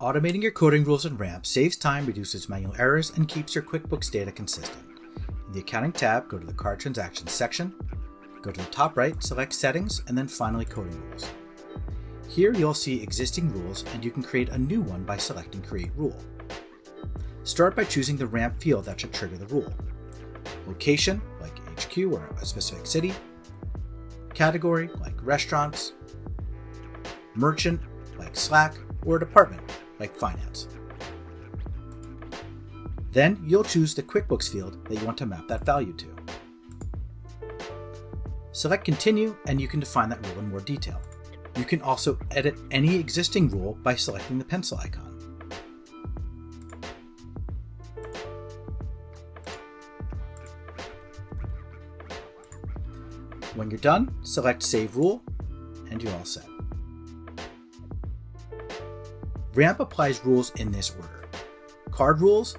Automating your coding rules in Ramp saves time, reduces manual errors, and keeps your QuickBooks data consistent. In the Accounting tab, go to the Card Transactions section, go to the top right, select Settings, and then finally Coding Rules. Here you'll see existing rules, and you can create a new one by selecting Create Rule. Start by choosing the Ramp field that should trigger the rule. Location, like HQ or a specific city. Category, like restaurants. Merchant, like Slack, or department, like finance. Then you'll choose the QuickBooks field that you want to map that value to. Select Continue, and you can define that rule in more detail. You can also edit any existing rule by selecting the pencil icon. When you're done, select Save Rule, and you're all set. Ramp applies rules in this order: card rules,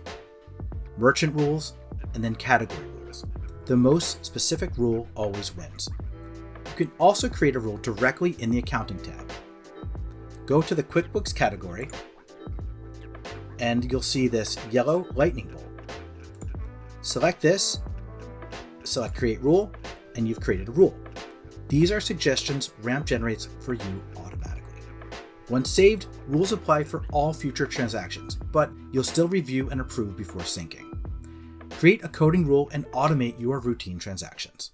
merchant rules, and then category rules. The most specific rule always wins. You can also create a rule directly in the Accounting tab. Go to the QuickBooks category, and you'll see this yellow lightning bolt. Select this, select Create Rule, and you've created a rule. These are suggestions Ramp generates for you automatically. Once saved, rules apply for all future transactions, but you'll still review and approve before syncing. Create a coding rule and automate your routine transactions.